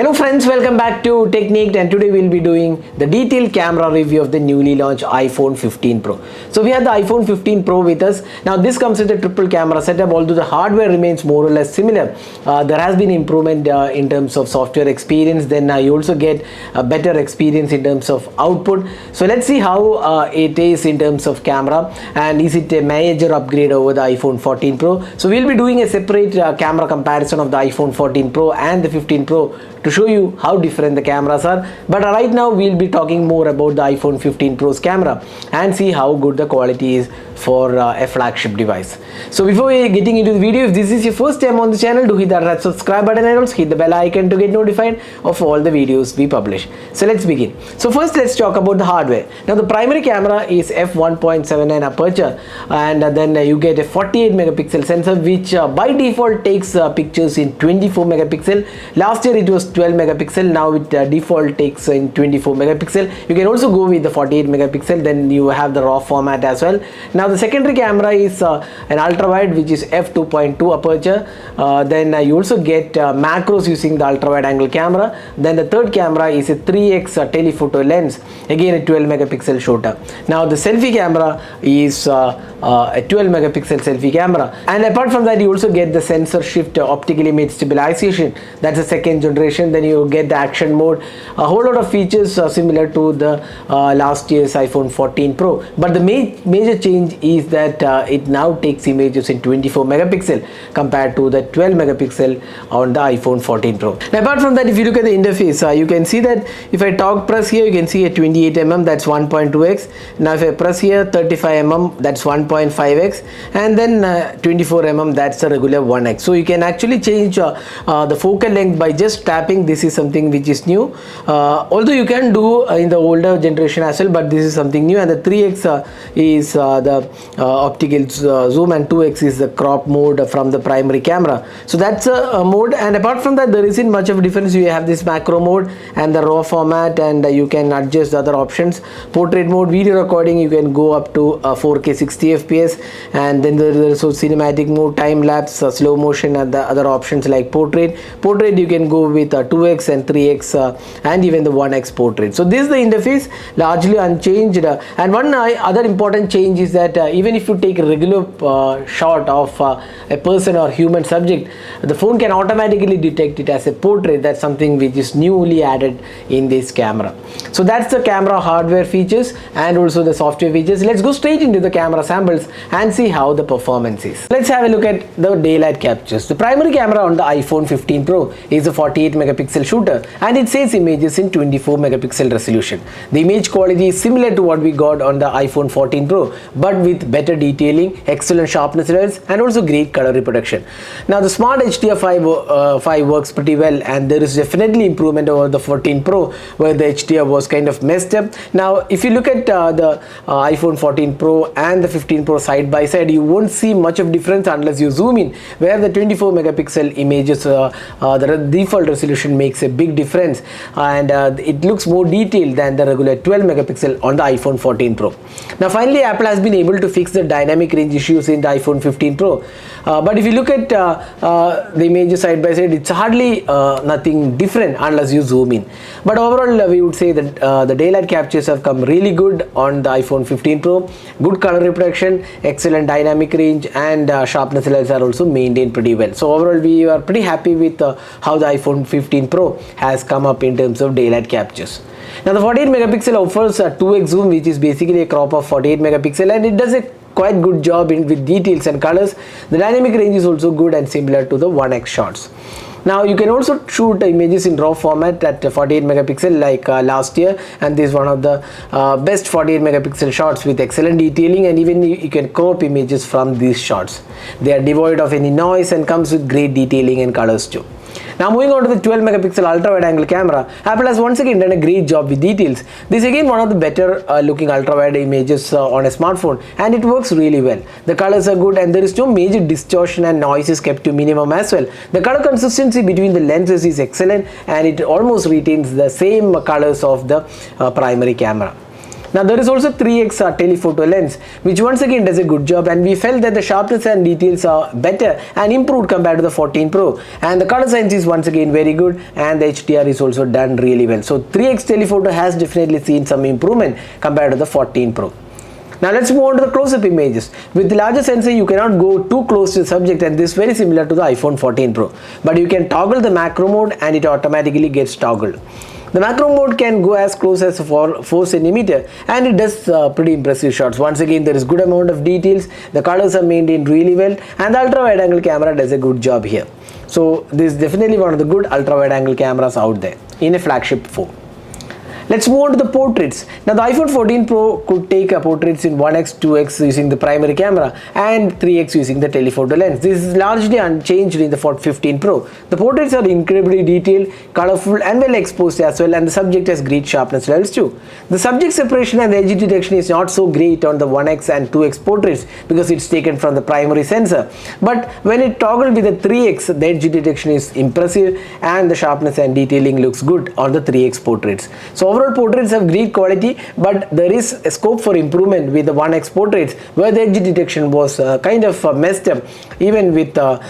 Hello friends, welcome back to Technique, and today we'll be doing the detailed camera review of the newly launched iPhone 15 Pro. So we have the iPhone 15 Pro with us. Now this comes with a triple camera setup, although the hardware remains more or less similar. There has been improvement in terms of software experience. Then you also get a better experience in terms of output. So let's see how it is in terms of camera, and is it a major upgrade over the iPhone 14 Pro. So we'll be doing a separate camera comparison of the iPhone 14 Pro and the 15 Pro to show you how different the cameras are. But right now we'll be talking more about the iPhone 15 Pro's camera and see how good the quality is for a flagship device. So before we getting into the video, if this is your first time on the channel, do hit that red subscribe button and also hit the bell icon to get notified of all the videos we publish. So let's begin. So first let's talk about the hardware. Now the primary camera is f1.79 aperture, and then you get a 48 megapixel sensor, which by default takes pictures in 24 megapixel. Last year it was 12 megapixel, now it default takes in 24 megapixel. You can also go with the 48 megapixel, then you have the raw format as well. Now the secondary camera is an ultra wide, which is f2.2 aperture. Then you also get macros using the ultra wide angle camera. Then the third camera is a 3x telephoto lens, again a 12 megapixel shooter. Now the selfie camera is a 12 megapixel selfie camera, and apart from that you also get the sensor shift optical image stabilization. That's the second generation. Then you get the action mode, a whole lot of features similar to the last year's iPhone 14 Pro, but the major change is that it now takes images in 24 megapixel compared to the 12 megapixel on the iPhone 14 Pro. Now apart from that, if you look at the interface, you can see that if I press here, you can see a 28mm, that's 1.2x. Now if I press here, 35mm, that's 1.5x, and then 24mm, that's the regular 1x. So you can actually change the focal length by just tapping. This is something which is new, although you can do in the older generation as well, but this is something new. And the 3x is the optical zoom, and 2x is the crop mode from the primary camera. So that's a mode, and apart from that there isn't much of a difference. You have this macro mode and the raw format, and you can adjust the other options. Portrait mode, video recording, you can go up to 4K 60 fps, and then there is also cinematic mode, time lapse, slow motion, and the other options like portrait you can go with 2x and 3x and even the 1x portrait. So this is the interface, largely unchanged. And one other important change is that even if you take a regular shot of a person or human subject, the phone can automatically detect it as a portrait. That's something which is newly added in this camera. So that's the camera hardware features and also the software features. Let's go straight into the camera samples and see how the performance is. Let's have a look at the daylight captures. The primary camera on the iPhone 15 Pro is a 48 megapixel shooter, and it saves images in 24 megapixel resolution. The image quality is similar to what we got on the iPhone 14 Pro, but with better detailing, excellent sharpness levels, and also great color reproduction. Now the smart HDR5 works pretty well, and there is definitely improvement over the 14 Pro, where the HDR was kind of messed up. Now if you look at the iPhone 14 Pro and the 15 Pro side by side, you won't see much of difference unless you zoom in, where the 24 megapixel images, the default resolution makes a big difference, and it looks more detailed than the regular 12 megapixel on the iPhone 14 Pro. Now finally, Apple has been able to fix the dynamic range issues in the iPhone 15 Pro, but if you look at the images side by side, it's hardly nothing different unless you zoom in. But overall we would say that the daylight captures have come really good on the iPhone 15 Pro. Good color reproduction, excellent dynamic range, and sharpness levels are also maintained pretty well. So overall we are pretty happy with how the iPhone 15 Pro has come up in terms of daylight captures. Now the 48 megapixel offers a 2x zoom, which is basically a crop of 48 megapixel, and it does a quite good job with details and colors. The dynamic range is also good and similar to the 1x shots. Now you can also shoot images in raw format at 48 megapixel like last year, and this is one of the best 48 megapixel shots with excellent detailing, and even you can crop images from these shots. They are devoid of any noise and comes with great detailing and colors too. Now moving on to the 12 megapixel ultra wide angle camera, Apple has once again done a great job with details. This is again one of the better looking ultra wide images on a smartphone, and it works really well. The colors are good, and there is no major distortion, and noise is kept to minimum as well. The color consistency between the lenses is excellent, and it almost retains the same colors of the primary camera. Now there is also 3x telephoto lens, which once again does a good job, and we felt that the sharpness and details are better and improved compared to the 14 Pro, and the color science is once again very good, and the HDR is also done really well. So 3x telephoto has definitely seen some improvement compared to the 14 Pro. Now let's move on to the close-up images. With the larger sensor, you cannot go too close to the subject, and this is very similar to the iPhone 14 Pro. But you can toggle the macro mode and it automatically gets toggled. The macro mode can go as close as 4 cm, and it does pretty impressive shots. Once again, there is good amount of details, the colors are maintained really well, and the ultra wide angle camera does a good job here. So this is definitely one of the good ultra wide angle cameras out there in a flagship phone. Let's move on to the portraits. Now the iPhone 14 Pro could take portraits in 1x, 2x using the primary camera and 3x using the telephoto lens. This is largely unchanged in the 15 Pro. The portraits are incredibly detailed, colorful and well exposed as well, and the subject has great sharpness levels too. The subject separation and the edge detection is not so great on the 1x and 2x portraits because it's taken from the primary sensor. But when it toggled with the 3x, the edge detection is impressive and the sharpness and detailing looks good on the 3x portraits. So overall portraits have great quality, but there is a scope for improvement with the 1x portraits where the edge detection was kind of messed up even with the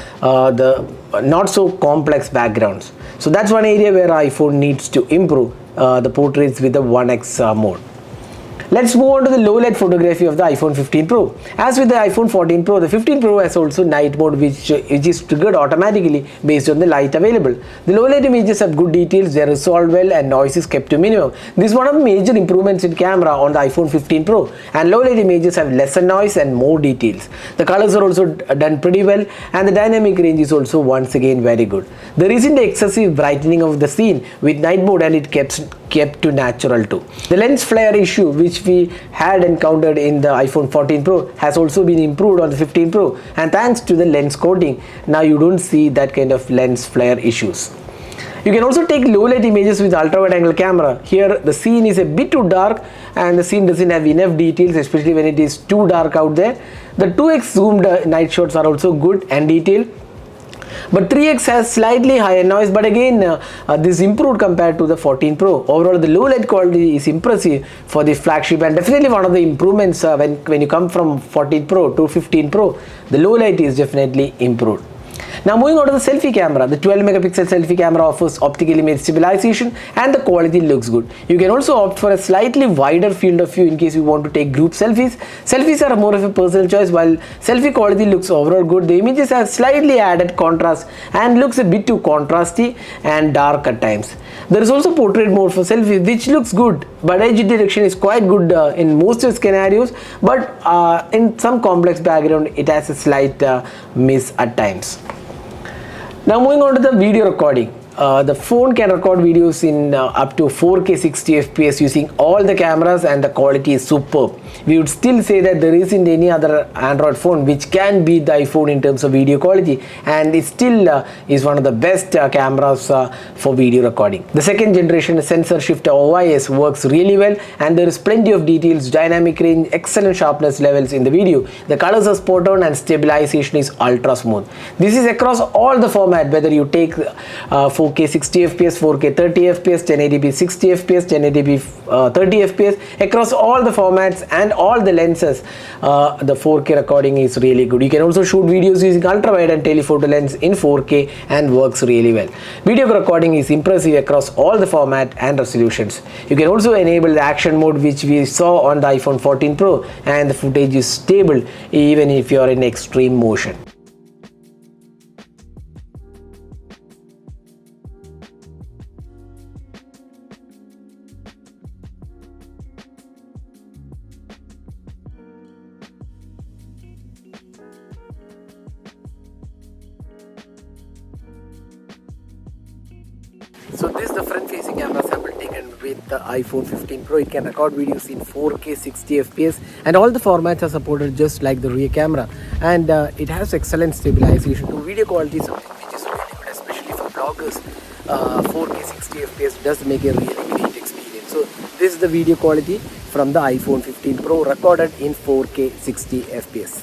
not so complex backgrounds. So that's one area where iPhone needs to improve the portraits with the 1x mode. Let's move on to the low light photography of the iPhone 15 Pro. As with the iPhone 14 Pro, the 15 Pro has also night mode which is triggered automatically based on the light available. The low light images have good details, they are resolved well, and noise is kept to minimum. This is one of the major improvements in camera on the iPhone 15 Pro, and low light images have lesser noise and more details. The colors are also done pretty well, and the dynamic range is also once again very good. There isn't excessive brightening of the scene with night mode, and it kept to natural too. The lens flare issue which we had encountered in the iPhone 14 Pro has also been improved on the 15 Pro, and thanks to the lens coating, now you don't see that kind of lens flare issues. You can also take low light images with ultra wide angle camera. Here the scene is a bit too dark and the scene doesn't have enough details, especially when it is too dark out there. The 2x zoomed night shots are also good and detailed, but 3x has slightly higher noise, but again this improved compared to the 14 Pro. Overall the low light quality is impressive for the flagship, and definitely one of the improvements when you come from 14 Pro to 15 Pro, the low light is definitely improved. Now moving on to the selfie camera, the 12 megapixel selfie camera offers optical image stabilization and the quality looks good. You can also opt for a slightly wider field of view in case you want to take group selfies. Selfies are more of a personal choice, while selfie quality looks overall good. The images have slightly added contrast and looks a bit too contrasty and dark at times. There is also portrait mode for selfies which looks good, but edge detection is quite good in most scenarios, but in some complex background it has a slight miss at times. Now moving on to the video recording. The phone can record videos in up to 4K 60 FPS using all the cameras, and the quality is superb. We would still say that there isn't any other Android phone which can beat the iPhone in terms of video quality, and it still is one of the best cameras for video recording. The second generation sensor shift OIS works really well, and there is plenty of details, dynamic range, excellent sharpness levels in the video. The colors are spot on and stabilization is ultra smooth. This is across all the format, whether you take 4K 60 fps, 4K 30 fps, 1080p 60 fps, 1080p 30 fps, across all the formats and all the lenses. The 4K recording is really good. You can also shoot videos using ultra wide and telephoto lens in 4K and works really well. Video recording is impressive across all the format and resolutions. You can also enable the action mode which we saw on the iPhone 14 Pro, and the footage is stable even if you are in extreme motion. So this is the front-facing camera sample taken with the iPhone 15 Pro. It can record videos in 4K 60 fps, and all the formats are supported just like the rear camera, and it has excellent stabilization too. Video quality is something which is really good, especially for bloggers. 4K 60 fps does make a really great experience. So this is the video quality from the iPhone 15 Pro recorded in 4K 60 fps.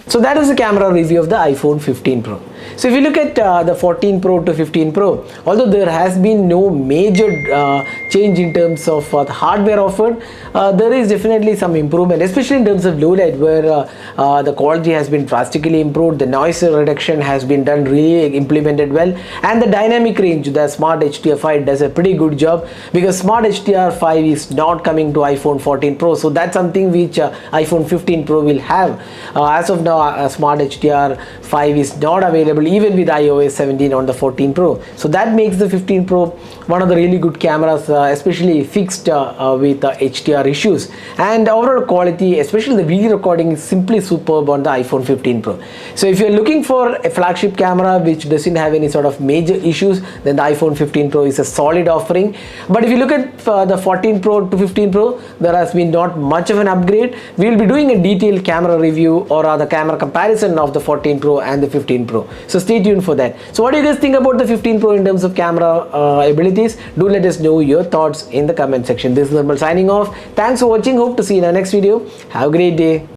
So that is the camera review of the iPhone 15 Pro. So if you look at the 14 Pro to 15 Pro, although there has been no major change in terms of the hardware offered, there is definitely some improvement, especially in terms of low light, where the quality has been drastically improved, the noise reduction has been done really implemented well, and the dynamic range, the Smart HDR5 does a pretty good job, because Smart HDR5 is not coming to iPhone 14 Pro. So that's something which iPhone 15 Pro will have. As of now, Smart HDR5 is not available even with iOS 17 on the 14 Pro. So that makes the 15 Pro one of the really good cameras, especially fixed with HDR issues. And overall quality, especially the video recording, is simply superb on the iPhone 15 Pro. So if you're looking for a flagship camera which doesn't have any sort of major issues, then the iPhone 15 Pro is a solid offering. But if you look at the 14 Pro to 15 Pro, there has been not much of an upgrade. We will be doing a detailed camera review or the camera comparison of the 14 Pro and the 15 Pro. So stay tuned for that. So what do you guys think about the 15 Pro in terms of camera abilities? Do let us know your thoughts in the comment section. This is Nirmal signing off. Thanks for watching. Hope to see you in our next video. Have a great day.